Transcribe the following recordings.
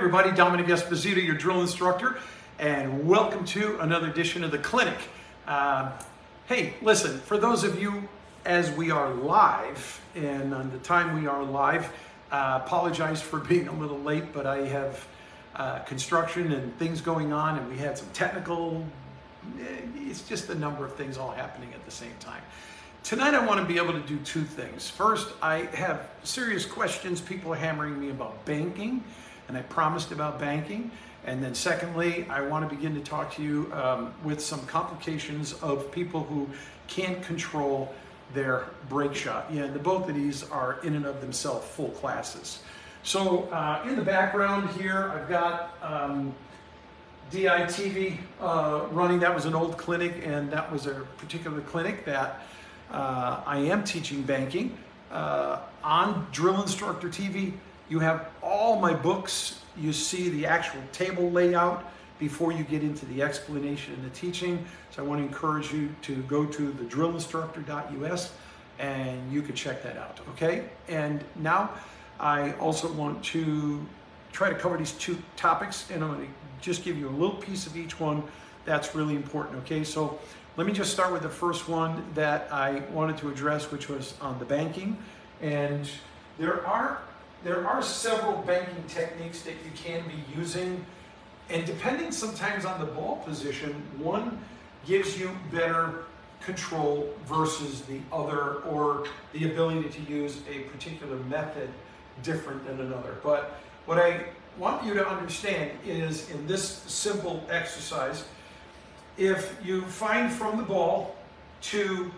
everybody, Dominic Esposito, your drill instructor, and welcome to another edition of the clinic. Hey, listen, for those of you, as we are live, and on the time we are live, apologize for being a little late, but I have construction and things going on, and we had some technical, it's just a number of things all happening at the same time. Tonight I want to be able to do two things. First, I have serious questions. People are hammering me about banking, and I promised about banking. And then secondly, I want to begin to talk to you with some complications of people who can't control their brake shot. Yeah, both of these are in and of themselves full classes. So in the background here, I've got DITV running. That was an old clinic, and that was a particular clinic that I am teaching banking. On Drill Instructor TV, you have all my books. You see the actual table layout before you get into the explanation and the teaching. So I want to encourage you to go to the drillinstructor.us and you can check that out, okay? And now I also want to try to cover these two topics, and I'm going to just give you a little piece of each one that's really important, okay? So let me just start with the first one that I wanted to address, which was on the banking. And there are several banking techniques that you can be using, and depending sometimes on the ball position, one gives you better control versus the other, or the ability to use a particular method different than another. But what I want you to understand is, in this simple exercise, if you find from the ball to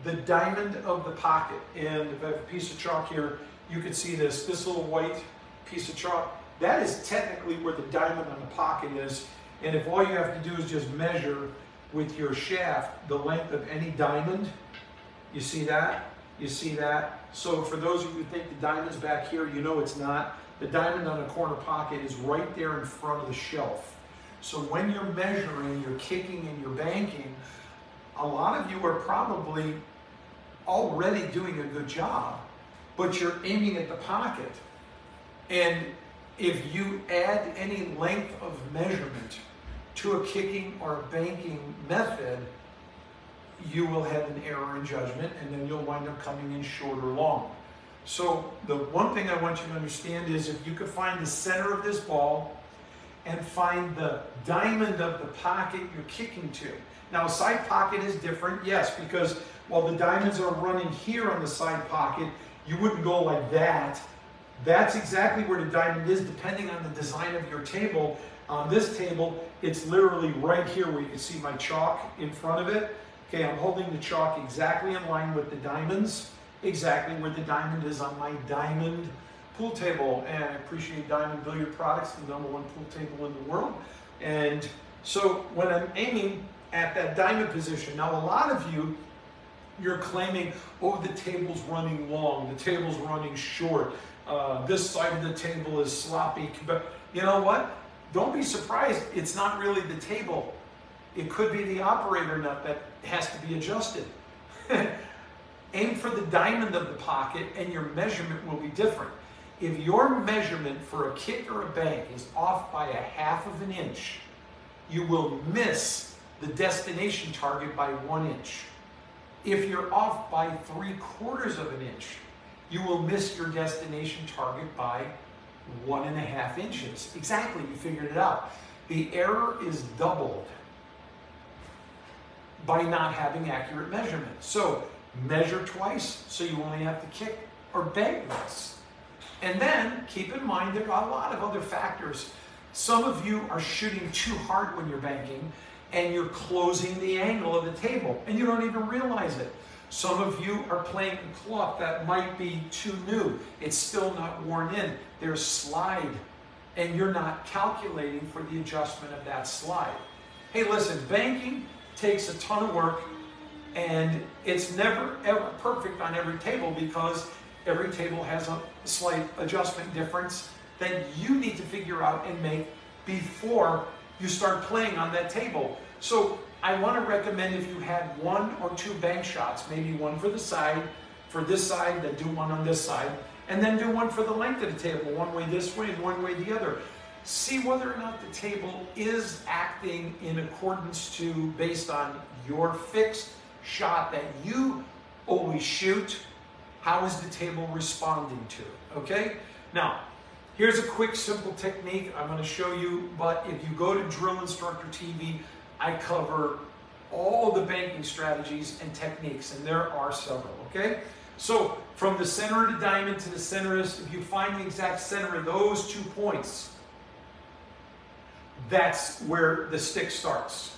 the diamond of the pocket, and if I have a piece of chalk here, you can see this little white piece of chalk, that is technically where the diamond on the pocket is. And if all you have to do is just measure with your shaft the length of any diamond, you see that? You see that? So for those of you who think the diamond's back here, you know it's not. The diamond on the corner pocket is right there in front of the shelf. So when you're measuring, you're kicking and you're banking, a lot of you are probably already doing a good job, but you're aiming at the pocket. And if you add any length of measurement to a kicking or a banking method, you will have an error in judgment, and then you'll wind up coming in short or long. So the one thing I want you to understand is, if you could find the center of this ball and find the diamond of the pocket you're kicking to. Now, a side pocket is different, yes, because while the diamonds are running here on the side pocket, you wouldn't go like that. That's exactly where the diamond is, depending on the design of your table. On this table, it's literally right here where you can see my chalk in front of it. Okay, I'm holding the chalk exactly in line with the diamonds, exactly where the diamond is on my diamond pool table. And I appreciate Diamond Billiard Products, the #1 pool table in the world. And so when I'm aiming at that diamond position, now a lot of you, you're claiming, oh, the table's running long, the table's running short, this side of the table is sloppy. But you know what? Don't be surprised, it's not really the table. It could be the operator nut that has to be adjusted. Aim for the diamond of the pocket and your measurement will be different. If your measurement for a kick or a bank is off by 1/2 of an inch, you will miss the destination target by 1 inch. If you're off by 3/4 of an inch, you will miss your destination target by 1.5 inches. Exactly, you figured it out. The error is doubled by not having accurate measurement. So measure twice, so you only have to kick or bank once. And then keep in mind there are a lot of other factors. Some of you are shooting too hard when you're banking, and you're closing the angle of the table, and you don't even realize it. Some of you are playing a cloth that might be too new. It's still not worn in. There's slide, and you're not calculating for the adjustment of that slide. Hey, listen, banking takes a ton of work, and it's never, ever perfect on every table, because every table has a slight adjustment difference that you need to figure out and make before you start playing on that table. So I want to recommend, if you had 1 or 2 bank shots, maybe one for the side, for this side, then do one on this side, and then do one for the length of the table, one way this way and one way the other. see whether or not the table is acting in accordance to, based on your fixed shot that you always shoot. How is the table responding to it, okay? Now, here's a quick, simple technique I'm going to show you, but if you go to Drill Instructor TV, I cover all the banking strategies and techniques, and there are several, okay? So, from the center of the diamond to the center, if you find the exact center of those 2 points, that's where the stick starts.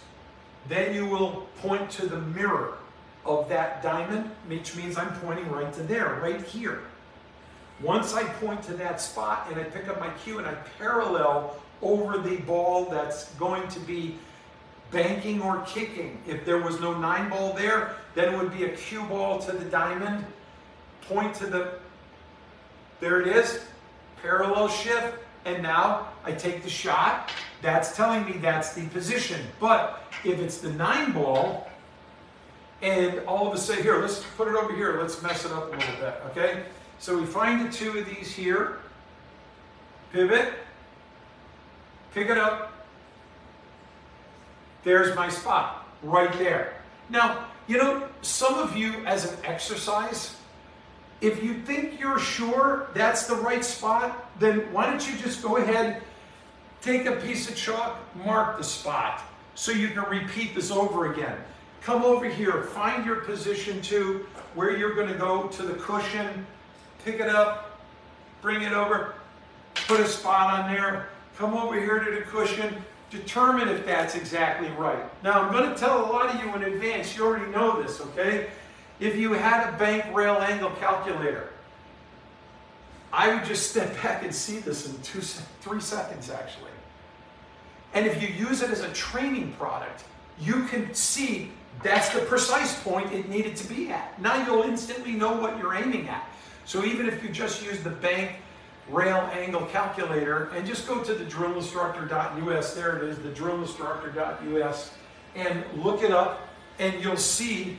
Then you will point to the mirror of that diamond, which means I'm pointing right to there, right here. Once I point to that spot and I pick up my cue and I parallel over the ball that's going to be banking or kicking. If there was no 9 ball there, then it would be a cue ball to the diamond, point to the, there it is, parallel shift, and now I take the shot. That's telling me that's the position. But if it's the 9 ball, and all of a sudden, here, let's put it over here, let's mess it up a little bit, okay? So we find the 2 of these here, pivot, pick it up, there's my spot, right there. Now, you know, some of you as an exercise, if you think you're sure that's the right spot, then why don't you just go ahead, take a piece of chalk, mark the spot, so you can repeat this over again. Come over here, find your position to where you're going to go to the cushion, pick it up, bring it over, put a spot on there, come over here to the cushion, determine if that's exactly right. Now, I'm going to tell a lot of you in advance, you already know this, okay? If you had a bank rail angle calculator, I would just step back and see this in 3 seconds, actually. And if you use it as a training product, you can see that's the precise point it needed to be at. Now you'll instantly know what you're aiming at. So even if you just use the bank rail angle calculator and just go to the drillinstructor.us, there it is, the drillinstructor.us, and look it up, and you'll see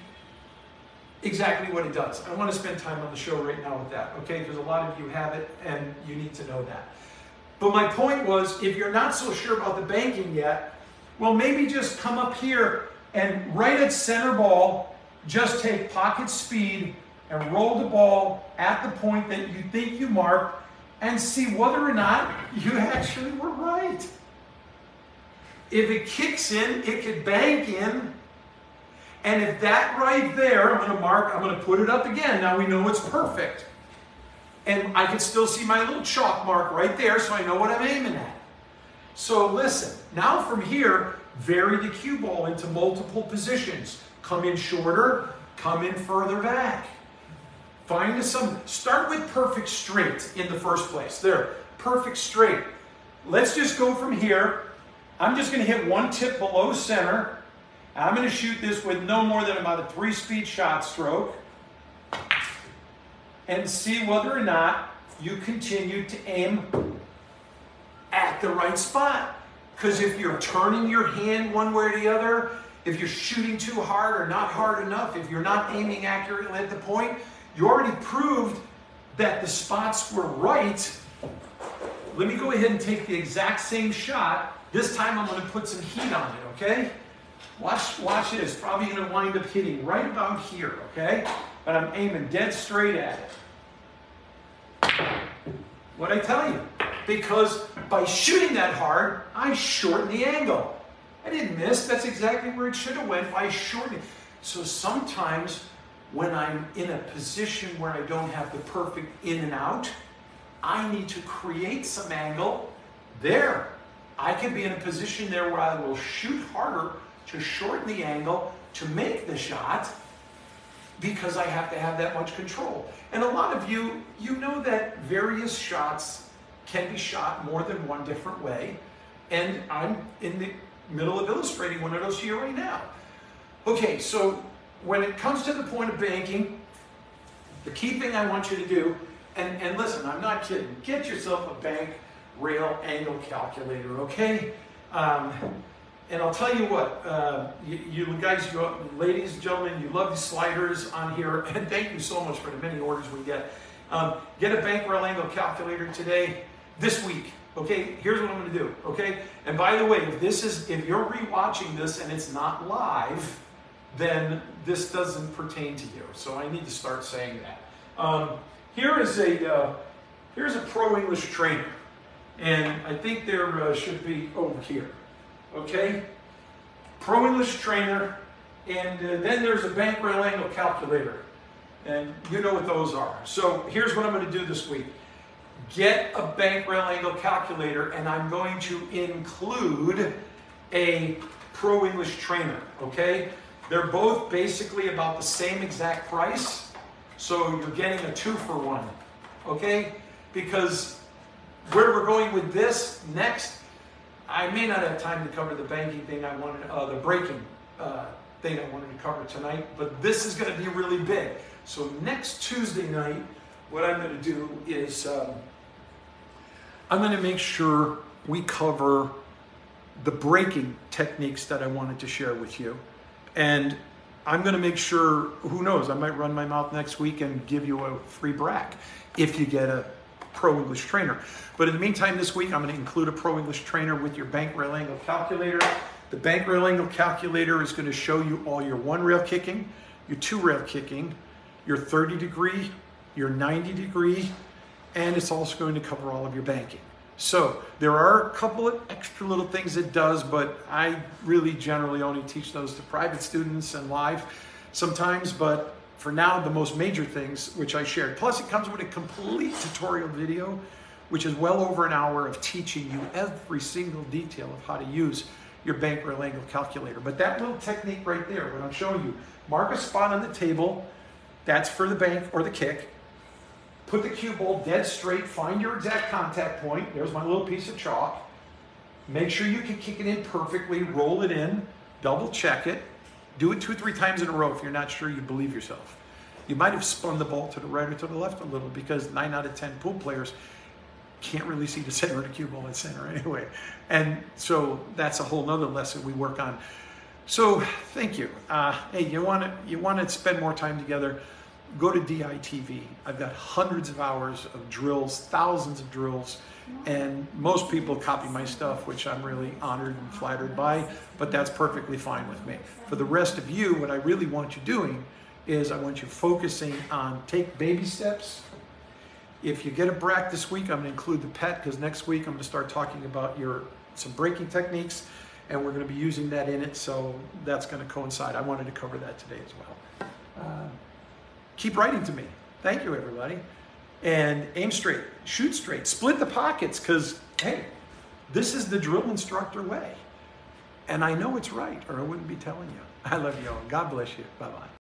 exactly what it does. I want to spend time on the show right now with that, okay? Because a lot of you have it and you need to know that. But my point was, if you're not so sure about the banking yet, well, maybe just come up here and right at center ball, just take pocket speed and roll the ball at the point that you think you marked and see whether or not you actually were right. If it kicks in, it could bank in. And if that right there, I'm going to mark, I'm going to put it up again. Now we know it's perfect. And I can still see my little chalk mark right there, so I know what I'm aiming at. So listen, now from here, vary the cue ball into multiple positions. Come in shorter, come in further back. Find some, start with perfect straight in the first place. There, perfect straight. Let's just go from here. I'm just going to hit 1 tip below center. I'm going to shoot this with no more than about a 3-speed shot stroke. And see whether or not you continue to aim at the right spot. Because if you're turning your hand one way or the other, if you're shooting too hard or not hard enough, if you're not aiming accurately at the point, you already proved that the spots were right. Let me go ahead and take the exact same shot. This time I'm going to put some heat on it, okay? Watch this. Probably going to wind up hitting right about here, okay? But I'm aiming dead straight at it. What'd I tell you? Because by shooting that hard, I shortened the angle. I didn't miss. That's exactly where it should have went if I shortened it. So sometimes when I'm in a position where I don't have the perfect in and out, I need to create some angle there. I can be in a position there where I will shoot harder to shorten the angle to make the shot because I have to have that much control. And a lot of you, you know that various shots can be shot more than one different way. And I'm in the middle of illustrating one of those here right now. Okay, so when it comes to the point of banking, the key thing I want you to do, and listen, I'm not kidding, get yourself a bank rail angle calculator, okay? And I'll tell you what, you guys, ladies and gentlemen, you love the sliders on here, and thank you so much for the many orders we get. Get a bank rail angle calculator today, this week. Okay, here's what I'm going to do. Okay, and by the way, if you're rewatching this and it's not live, then this doesn't pertain to you. So I need to start saying that. Here's a Pro English trainer, and I think there should be over here. Okay, Pro English trainer, and then there's a bank rail angle calculator, and you know what those are. So here's what I'm going to do this week. Get a bank rail angle calculator, and I'm going to include a Pro English trainer, okay? They're both basically about the same exact price, so you're getting a 2-for-1, okay? Because where we're going with this next, I may not have time to cover the banking thing I wanted, the braking thing I wanted to cover tonight, but this is going to be really big. So next Tuesday night, what I'm going to do is I'm going to make sure we cover the braking techniques that I wanted to share with you. And I'm going to make sure, who knows, I might run my mouth next week and give you a free brack if you get a Pro English trainer. But in the meantime, this week, I'm going to include a Pro English trainer with your bank rail angle calculator. The bank rail angle calculator is going to show you all your 1-rail kicking, your 2-rail kicking, your 30-degree, your 90-degree, and it's also going to cover all of your banking. So there are a couple of extra little things it does, but I really generally only teach those to private students and live sometimes. But for now, the most major things, which I shared. Plus, it comes with a complete tutorial video, which is well over an hour of teaching you every single detail of how to use your bank rail angle calculator. But that little technique right there, what I'm showing you, mark a spot on the table. That's for the bank or the kick. Put the cue ball dead straight, find your exact contact point. There's my little piece of chalk. Make sure you can kick it in perfectly, roll it in, double check it. Do it 2 or 3 times in a row if you're not sure you believe yourself. You might have spun the ball to the right or to the left a little, because 9 out of 10 pool players can't really see the center of the cue ball at center anyway. And so that's a whole nother lesson we work on. So thank you. Hey, you want to spend more time together? Go to DITV. I've got hundreds of hours of drills, thousands of drills, and most people copy my stuff, which I'm really honored and flattered by, but that's perfectly fine with me. For the rest of you, what I really want you doing is I want you focusing on take baby steps. If you get a brack this week, I'm going to include the pet, because next week I'm going to start talking about some braking techniques, and we're going to be using that in it, so that's going to coincide. I wanted to cover that today as well. Keep writing to me. Thank you, everybody. And aim straight, shoot straight, split the pockets, because, hey, this is the drill instructor way. And I know it's right, or I wouldn't be telling you. I love you all. God bless you. Bye-bye.